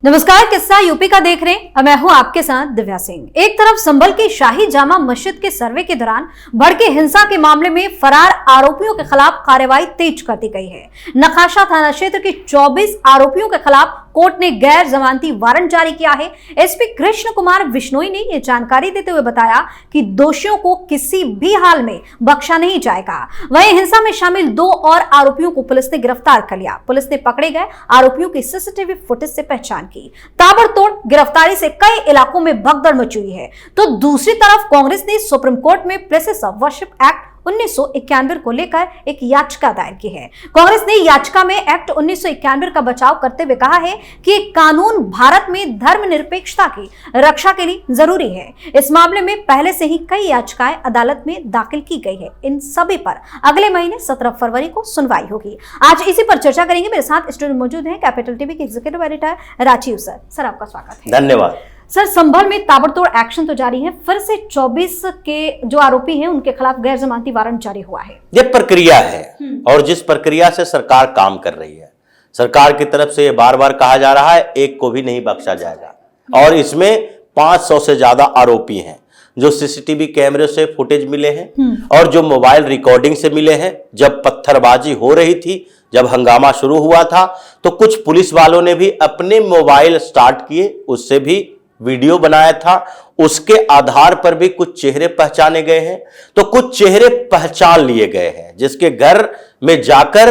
नमस्कार, किस्सा यूपी का देख रहे हैं। मैं हूं आपके साथ दिव्या सिंह। एक तरफ संभल की शाही जामा मस्जिद के सर्वे के दौरान भड़के हिंसा के मामले में फरार आरोपियों के खिलाफ कार्रवाई तेज कर दी गई है। नखाशा थाना क्षेत्र के 24 आरोपियों के खिलाफ कोर्ट ने गैर जमानती वारंट जारी किया है। एसपी कृष्ण कुमार बिश्नोई ने यह जानकारी देते हुए बताया कि दोषियों को किसी भी हाल में बख्शा नहीं जाएगा। वहीं हिंसा में शामिल 2 और आरोपियों को पुलिस ने गिरफ्तार कर लिया। पुलिस ने पकड़े गए आरोपियों की सीसीटीवी फुटेज से पहचान की। ताबड़तोड़ गिरफ्तारी से कई इलाकों में भगदड़ मची हुई है। तो दूसरी तरफ कांग्रेस ने सुप्रीम कोर्ट में प्रेसेस वर्शिप एक्ट 1991 को लेकर एक याचिका दायर की है। कांग्रेस ने याचिका में एक्ट 1991 का बचाव करते हुए कहा है कि कानून भारत में धर्मनिरपेक्षता की रक्षा के लिए जरूरी है। इस मामले में पहले से ही कई याचिकाएं अदालत में दाखिल की गई है। इन सभी पर अगले महीने 17 फरवरी को सुनवाई होगी। आज इसी पर चर्चा करेंगे। मेरे साथ स्टूडियो मौजूद हैं कैपिटल टीवी के executive editor Rajiv sir. Sir, आपका स्वागत है। धन्यवाद। सर, संभल में ताबड़तोड़ एक्शन तो जारी है, फिर से 24 के जो आरोपी हैं उनके खिलाफ गैर जमानती वारंट जारी हुआ है। ये प्रक्रिया है और जिस प्रक्रिया से सरकार काम कर रही है, सरकार की तरफ से ये बार बार कहा जा रहा है एक को भी नहीं बख्शा जाएगा। और इसमें 500 से ज्यादा आरोपी हैं जो सीसीटीवी कैमरे से फुटेज मिले हैं और जो मोबाइल रिकॉर्डिंग से मिले हैं। जब पत्थरबाजी हो रही थी, जब हंगामा शुरू हुआ था, तो कुछ पुलिस वालों ने भी अपने मोबाइल स्टार्ट किए, उससे भी वीडियो बनाया था। उसके आधार पर भी कुछ चेहरे पहचाने गए हैं। तो कुछ चेहरे पहचान लिए गए हैं जिसके घर में जाकर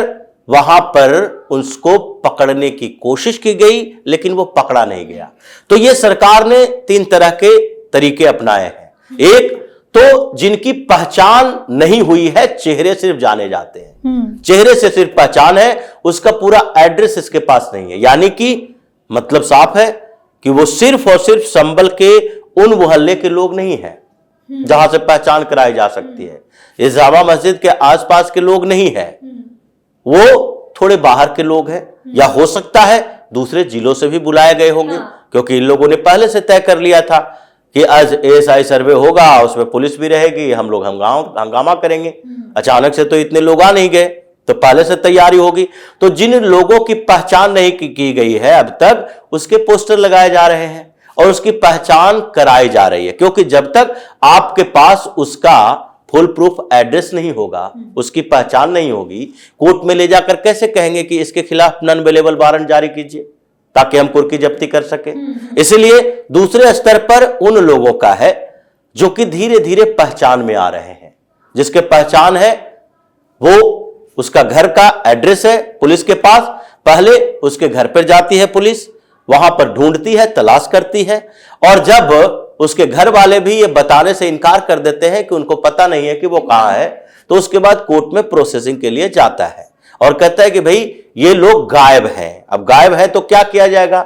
वहां पर उसको पकड़ने की कोशिश की गई, लेकिन वो पकड़ा नहीं गया। तो ये सरकार ने 3 तरह के तरीके अपनाए हैं। एक तो जिनकी पहचान नहीं हुई है, चेहरे सिर्फ जाने जाते हैं, चेहरे से सिर्फ पहचान है, उसका पूरा एड्रेस इसके पास नहीं है। यानी कि मतलब साफ है कि वो सिर्फ और सिर्फ संभल के उन मोहल्ले के लोग नहीं हैं जहां से पहचान कराई जा सकती है। इस जामा मस्जिद के आसपास के लोग नहीं है, वो थोड़े बाहर के लोग हैं, या हो सकता है दूसरे जिलों से भी बुलाए गए होंगे। क्योंकि इन लोगों ने पहले से तय कर लिया था कि आज एएसआई सर्वे होगा, उसमें पुलिस भी रहेगी, हम लोग हंगामा करेंगे। अचानक से तो इतने लोग आ नहीं गए, तो पहले से तैयारी होगी। तो जिन लोगों की पहचान नहीं की गई है अब तक, उसके पोस्टर लगाए जा रहे हैं और उसकी पहचान कराई जा रही है। क्योंकि जब तक आपके पास उसका फुल प्रूफ एड्रेस नहीं होगा, उसकी पहचान नहीं होगी, कोर्ट में ले जाकर कैसे कहेंगे कि इसके खिलाफ नॉन अवेलेबल वारंट जारी कीजिए ताकि हम कुर्की जब्ती कर सके। इसलिए दूसरे स्तर पर उन लोगों का है जो कि धीरे धीरे पहचान में आ रहे हैं, जिसके पहचान है, वो उसका घर का एड्रेस है पुलिस के पास। पहले उसके घर पर जाती है पुलिस, वहां पर ढूंढती है, तलाश करती है, और जब उसके घर वाले भी ये बताने से इनकार कर देते हैं कि उनको पता नहीं है कि वो कहां है, तो उसके बाद कोर्ट में प्रोसेसिंग के लिए जाता है और कहता है कि भाई ये लोग गायब हैं। अब गायब है तो क्या किया जाएगा?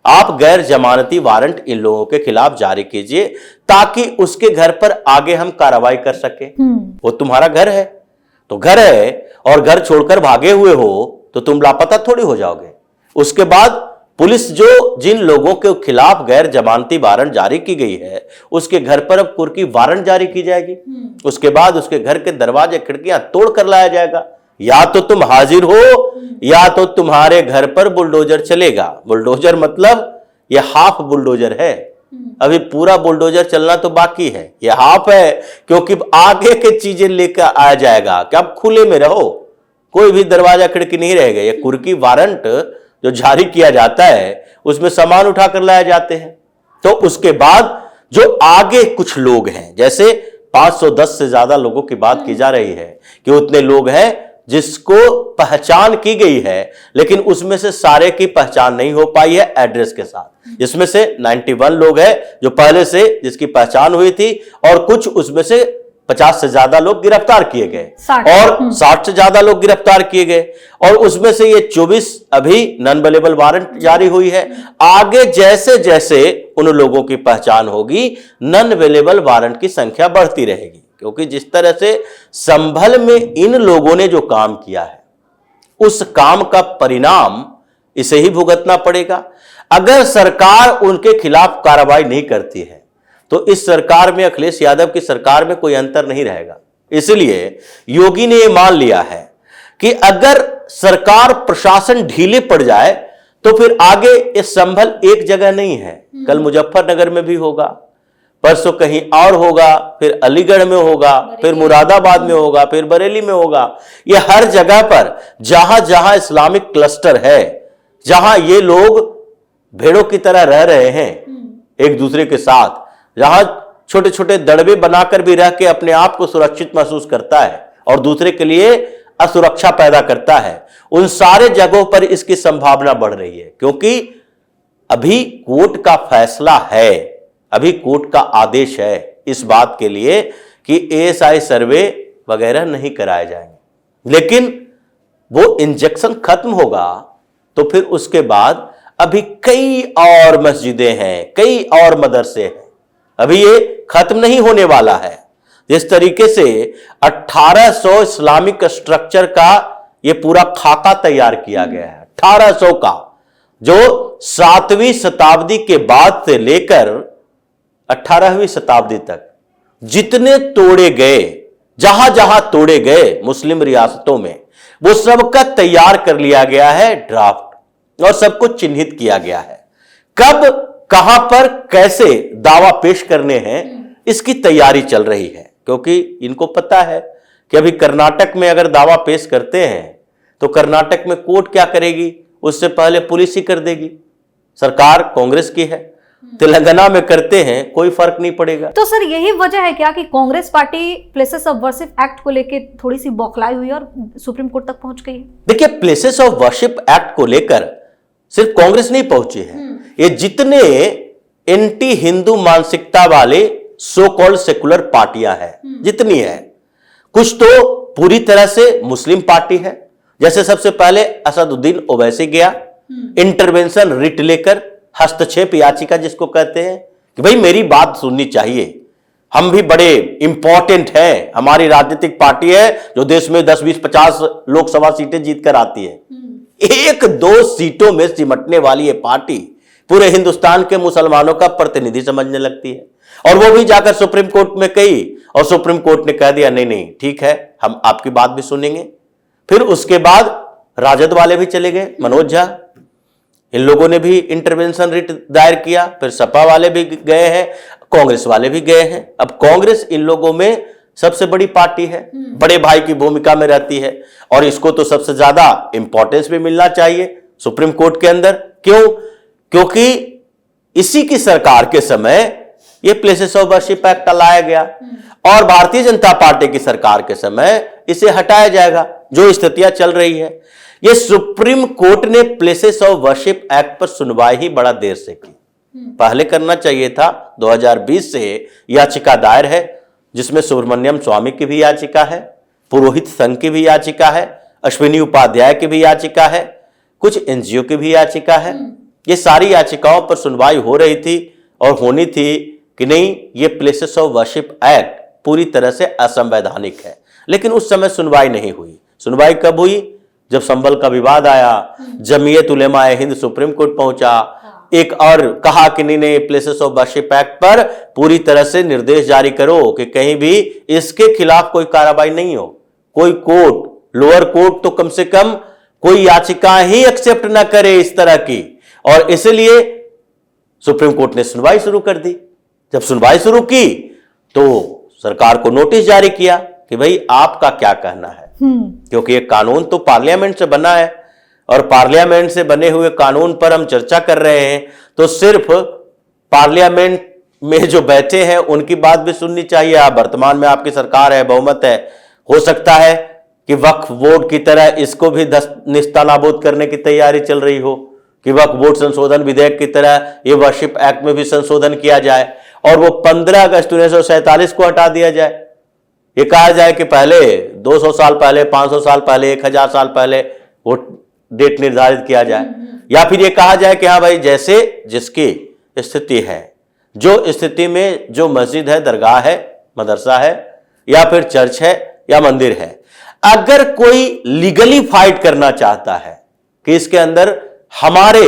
आप गैर जमानती वारंट इन लोगों के खिलाफ जारी कीजिए ताकि उसके घर पर आगे हम कार्रवाई कर सके। वो तुम्हारा घर है तो घर है, और घर छोड़कर भागे हुए हो तो तुम लापता थोड़ी हो जाओगे। उसके बाद पुलिस जो जिन लोगों के खिलाफ गैर जमानती वारंट जारी की गई है, उसके घर पर अब कुर्की वारंट जारी की जाएगी। उसके बाद उसके घर के दरवाजे खिड़कियां तोड़ कर लाया जाएगा। या तो तुम हाजिर हो या तो तुम्हारे घर पर बुलडोजर चलेगा। बुलडोजर मतलब यह हाफ बुलडोजर है, अभी पूरा बुलडोजर चलना तो बाकी है। यह हाफ है क्योंकि आगे के चीजें लेकर आया जाएगा कि आप खुले में रहो, कोई भी दरवाजा खिड़की नहीं रहेगा। यह कुर्की वारंट जो जारी किया जाता है उसमें सामान उठाकर लाए जाते हैं। तो उसके बाद जो आगे कुछ लोग हैं, जैसे 510 से ज्यादा लोगों की बात की जा रही है कि उतने लोग हैं जिसको पहचान की गई है, लेकिन उसमें से सारे की पहचान नहीं हो पाई है एड्रेस के साथ। इसमें से 91 लोग हैं जो पहले से जिसकी पहचान हुई थी, और कुछ उसमें से 50 से ज्यादा लोग गिरफ्तार किए गए और 60 से ज्यादा लोग गिरफ्तार किए गए, और उसमें से ये 24 अभी नॉन अवेलेबल वारंट जारी हुई है। आगे जैसे जैसे उन लोगों की पहचान होगी, नॉन अवेलेबल वारंट की संख्या बढ़ती रहेगी। क्योंकि जिस तरह से संभल में इन लोगों ने जो काम किया है, उस काम का परिणाम इसे ही भुगतना पड़ेगा। अगर सरकार उनके खिलाफ कार्रवाई नहीं करती है तो इस सरकार में, अखिलेश यादव की सरकार में कोई अंतर नहीं रहेगा। इसलिए योगी ने यह मान लिया है कि अगर सरकार प्रशासन ढीले पड़ जाए तो फिर आगे ये संभल एक जगह नहीं है, कल मुजफ्फरनगर में भी होगा, परसों कहीं और होगा, फिर अलीगढ़ में होगा, फिर मुरादाबाद में होगा, फिर बरेली में होगा। ये हर जगह पर जहां जहां इस्लामिक क्लस्टर है, जहां ये लोग भेड़ों की तरह रह रहे हैं एक दूसरे के साथ, जहां छोटे छोटे दड़बे बनाकर भी रह के अपने आप को सुरक्षित महसूस करता है और दूसरे के लिए असुरक्षा पैदा करता है, उन सारे जगहों पर इसकी संभावना बढ़ रही है। क्योंकि अभी कोर्ट का फैसला है, अभी कोर्ट का आदेश है इस बात के लिए कि एएसआई सर्वे वगैरह नहीं कराए जाएंगे, लेकिन वो इंजेक्शन खत्म होगा तो फिर उसके बाद अभी कई और मस्जिदें हैं, कई और मदरसे हैं, अभी ये खत्म नहीं होने वाला है। जिस तरीके से 1800 इस्लामिक स्ट्रक्चर का ये पूरा खाका तैयार किया गया है, 1800 का, जो 7वीं शताब्दी के बाद से लेकर 18वीं शताब्दी तक जितने तोड़े गए, जहां जहां तोड़े गए मुस्लिम रियासतों में, वो सबका तैयार कर लिया गया है ड्राफ्ट, और सब कुछ चिन्हित किया गया है। कब, कहां पर, कैसे दावा पेश करने हैं, इसकी तैयारी चल रही है। क्योंकि इनको पता है कि अभी कर्नाटक में अगर दावा पेश करते हैं तो कर्नाटक में कोर्ट क्या करेगी, उससे पहले पुलिस ही कर देगी। सरकार कांग्रेस की है, तेलंगाना में करते हैं कोई फर्क नहीं पड़ेगा। तो सर यही वजह है क्या कि Congress party places of worship act को लेकर थोड़ी सी बौखलाई हुई और सुप्रीम कोर्ट तक पहुंच गई? देखिए, प्लेसेस ऑफ वर्शिप एक्ट को लेकर सिर्फ कांग्रेस नहीं पहुंची है, ये जितने एंटी हिंदू मानसिकता वाले सो कॉल्ड सेकुलर पार्टियां हैं, जितनी है, कुछ तो पूरी तरह से मुस्लिम पार्टी है। जैसे सबसे पहले असदुद्दीन ओवैसी गया इंटरवेंशन रिट लेकर, हस्तक्षेप याचिका जिसको कहते हैं, कि भाई मेरी बात सुननी चाहिए, हम भी बड़े इंपॉर्टेंट हैं, हमारी राजनीतिक पार्टी है जो देश में 10, 20, 50 लोकसभा सीटें जीतकर आती है। 1-2 सीटों में सिमटने वाली ये पार्टी पूरे हिंदुस्तान के मुसलमानों का प्रतिनिधि समझने लगती है, और वो भी जाकर सुप्रीम कोर्ट में कही, और सुप्रीम कोर्ट ने कह दिया नहीं नहीं ठीक है, हम आपकी बात भी सुनेंगे। फिर उसके बाद राजद वाले भी चले गए, मनोज झा, इन लोगों ने भी इंटरवेंशन रिट दायर किया, फिर सपा वाले भी गए हैं, कांग्रेस वाले भी गए हैं। अब कांग्रेस इन लोगों में सबसे बड़ी पार्टी है, बड़े भाई की भूमिका में रहती है, और इसको तो सबसे ज्यादा इंपॉर्टेंस भी मिलना चाहिए सुप्रीम कोर्ट के अंदर। क्यों? क्योंकि इसी की सरकार के समय ये प्लेसेस ऑफ वर्शिप एक्ट लाया गया, और भारतीय जनता पार्टी की सरकार के समय इसे हटाया जाएगा, जो स्थितियां चल रही है। ये सुप्रीम कोर्ट ने प्लेसेस ऑफ वर्शिप एक्ट पर सुनवाई ही बड़ा देर से की, पहले करना चाहिए था। 2020 से याचिका दायर है, जिसमें सुब्रमण्यम स्वामी की भी याचिका है, पुरोहित संघ की भी याचिका है, अश्विनी उपाध्याय की भी याचिका है, कुछ एनजीओ की भी याचिका है। ये सारी याचिकाओं पर सुनवाई हो रही थी, और होनी थी कि नहीं, ये प्लेसेस ऑफ वर्शिप एक्ट पूरी तरह से असंवैधानिक है, लेकिन उस समय सुनवाई नहीं हुई। सुनवाई कब हुई? जब संभल का विवाद आया, जमीयत उलेमा ए हिंद सुप्रीम कोर्ट पहुंचा, एक और कहा कि नहीं नहीं, प्लेसेस ऑफ वर्शिप एक्ट पर पूरी तरह से निर्देश जारी करो कि कहीं भी इसके खिलाफ कोई कार्रवाई नहीं हो। कोई कोर्ट, लोअर कोर्ट तो कम से कम कोई याचिका ही एक्सेप्ट ना करे इस तरह की, और इसलिए सुप्रीम कोर्ट ने सुनवाई शुरू कर दी। जब सुनवाई शुरू की तो सरकार को नोटिस जारी किया कि भाई आपका क्या कहना है, क्योंकि ये कानून तो पार्लियामेंट से बना है, और पार्लियामेंट से बने हुए कानून पर हम चर्चा कर रहे हैं, तो सिर्फ पार्लियामेंट में जो बैठे हैं उनकी बात भी सुननी चाहिए। आप वर्तमान में आपकी सरकार है, बहुमत है, हो सकता है कि वक्फ बोर्ड की तरह इसको भी निस्तानाबूद करने की तैयारी चल रही हो, कि वक्फ बोर्ड संशोधन विधेयक की तरह ये वर्शिप एक्ट में भी संशोधन किया जाए, और वो 15 अगस्त 1947 को हटा दिया जाए। ये कहा जाए कि पहले 200 साल पहले, 500 साल पहले, 1000 साल पहले वो डेट निर्धारित किया जाए, या फिर ये कहा जाए कि हाँ भाई, जैसे जिसकी स्थिति है, जो स्थिति में जो मस्जिद है, दरगाह है, मदरसा है, या फिर चर्च है या मंदिर है, अगर कोई लीगली फाइट करना चाहता है कि इसके अंदर हमारे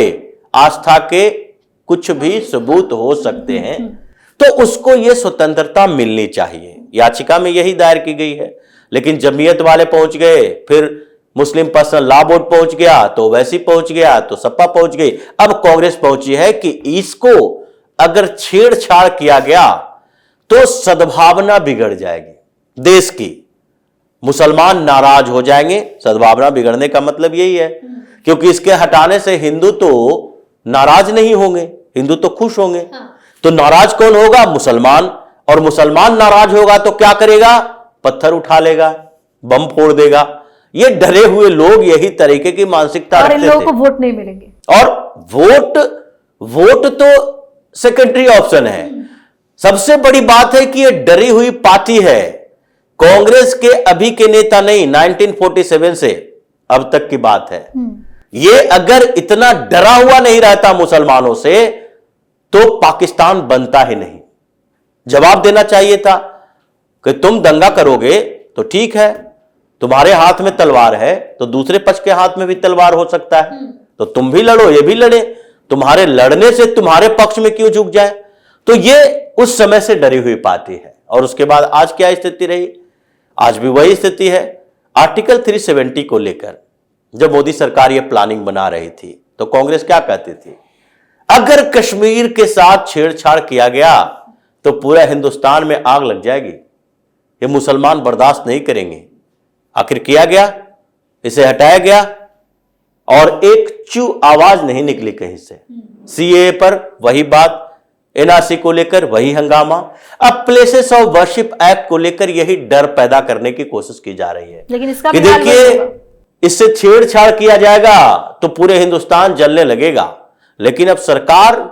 आस्था के कुछ भी सबूत हो सकते हैं, तो उसको यह स्वतंत्रता मिलनी चाहिए। याचिका में यही दायर की गई है, लेकिन जमीयत वाले पहुंच गए, फिर मुस्लिम पर्सनल लॉ बोर्ड पहुंच गया, तो ओवैसी पहुंच गया, तो सपा पहुंच गई। अब कांग्रेस पहुंची है कि इसको अगर छेड़छाड़ किया गया तो सद्भावना बिगड़ जाएगी देश की, मुसलमान नाराज हो जाएंगे। सद्भावना बिगड़ने का मतलब यही है, क्योंकि इसके हटाने से हिंदू तो नाराज नहीं होंगे, हिंदू तो खुश होंगे। तो नाराज कौन होगा? मुसलमान। और मुसलमान नाराज होगा तो क्या करेगा? पत्थर उठा लेगा, बम फोड़ देगा। ये डरे हुए लोग यही तरीके की मानसिकता रखते थे। और इन लोगों को वोट नहीं मिलेंगे। और वोट तो सेकेंडरी ऑप्शन है। सबसे बड़ी बात है कि ये डरी हुई पार्टी है। कांग्रेस के अभी के नेता नहीं, 1947 से अब तक की बात है। ये अगर इतना डरा हुआ नहीं रहता मुसलमानों से तो पाकिस्तान बनता ही नहीं। जवाब देना चाहिए था कि तुम दंगा करोगे तो ठीक है, तुम्हारे हाथ में तलवार है तो दूसरे पक्ष के हाथ में भी तलवार हो सकता है, तो तुम भी लड़ो, ये भी लड़े। तुम्हारे लड़ने से तुम्हारे पक्ष में क्यों झुक जाए? तो ये उस समय से डरी हुई पार्टी है। और उसके बाद आज क्या स्थिति रही? आज भी वही स्थिति है। आर्टिकल 370 को लेकर जब मोदी सरकार ये प्लानिंग बना रही थी तो कांग्रेस क्या कहती थी? अगर कश्मीर के साथ छेड़छाड़ किया गया तो पूरा हिंदुस्तान में आग लग जाएगी, ये मुसलमान बर्दाश्त नहीं करेंगे। आखिर किया गया, इसे हटाया गया और एक चू आवाज नहीं निकली कहीं से। सीएए पर वही बात, एनआरसी को लेकर वही हंगामा। अब प्लेसेस ऑफ वर्शिप एक्ट को लेकर यही डर पैदा करने की कोशिश की जा रही है। लेकिन इसका कि देखिए, इससे छेड़छाड़ किया जाएगा तो पूरे हिंदुस्तान जलने लगेगा। लेकिन अब सरकार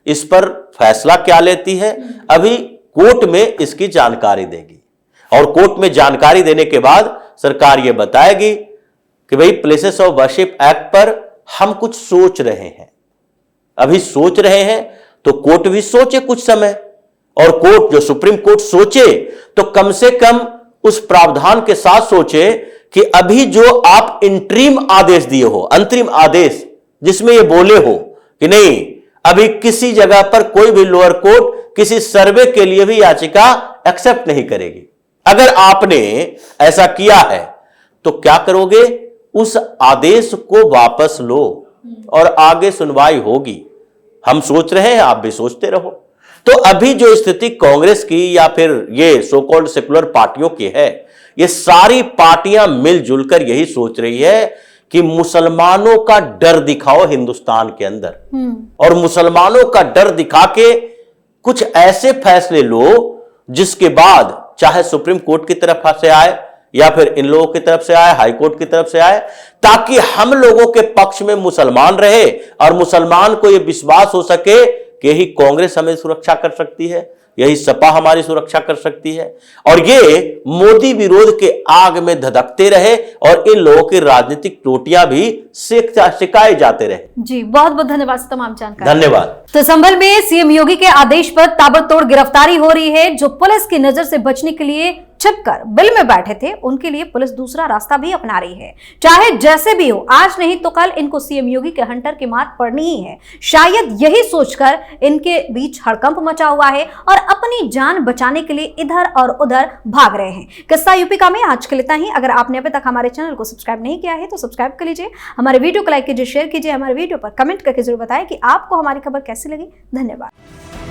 इस पर फैसला क्या लेती है, अभी कोर्ट में इसकी जानकारी देगी और कोर्ट में जानकारी देने के बाद सरकार यह बताएगी कि भाई प्लेसेस ऑफ वर्शिप एक्ट पर हम कुछ सोच रहे हैं। अभी सोच रहे हैं तो कोर्ट भी सोचे कुछ समय, और कोर्ट जो सुप्रीम कोर्ट सोचे तो कम से कम उस प्रावधान के साथ सोचे कि अभी जो आप इंटरिम आदेश दिए हो, अंतरिम आदेश, जिसमें ये बोले हो कि नहीं अभी किसी जगह पर कोई भी लोअर कोर्ट किसी सर्वे के लिए भी याचिका एक्सेप्ट नहीं करेगी। अगर आपने ऐसा किया है तो क्या करोगे? उस आदेश को वापस लो और आगे सुनवाई होगी। हम सोच रहे हैं, आप भी सोचते रहो। तो अभी जो स्थिति कांग्रेस की या फिर ये सो कॉल्ड सेकुलर पार्टियों की है, ये सारी पार्टियां मिलजुल कर यही सोच रही है कि मुसलमानों का डर दिखाओ हिंदुस्तान के अंदर, और मुसलमानों का डर दिखा के कुछ ऐसे फैसले लो जिसके बाद चाहे सुप्रीम कोर्ट की तरफ से आए या फिर इन लोगों की तरफ से आए, हाई कोर्ट की तरफ से आए, ताकि हम लोगों के पक्ष में मुसलमान रहे और मुसलमान को यह विश्वास हो सके कि यही कांग्रेस हमें सुरक्षा कर सकती है, यही सपा हमारी सुरक्षा कर सकती है, और ये मोदी विरोध के आग में धधकते रहे और इन लोगों की राजनीतिक टोटियां भी सिकाए जाते रहे। जी, बहुत बहुत धन्यवाद तमाम जानकारी। धन्यवाद। तो संभल में सीएम योगी के आदेश पर ताबड़तोड़ गिरफ्तारी हो रही है। जो पुलिस की नजर से बचने के लिए छिपकर बिल में बैठे थे, उनके लिए पुलिस दूसरा रास्ता भी अपना रही है। चाहे जैसे भी हो, आज नहीं तो कल इनको सीएम योगी के हंटर की मात पड़नी ही है। शायद यही सोचकर इनके बीच हड़कंप मचा हुआ है और अपनी जान बचाने के लिए इधर और उधर भाग रहे हैं। किस्सा यूपी का में आज के लिए इतना ही। अगर आपने अभी तक हमारे चैनल को सब्सक्राइब नहीं किया है तो सब्सक्राइब कर लीजिए, हमारे वीडियो को लाइक कीजिए, शेयर कीजिए, हमारे वीडियो पर कमेंट करके जरूर बताएं कि आपको हमारी खबर कैसी लगी। धन्यवाद।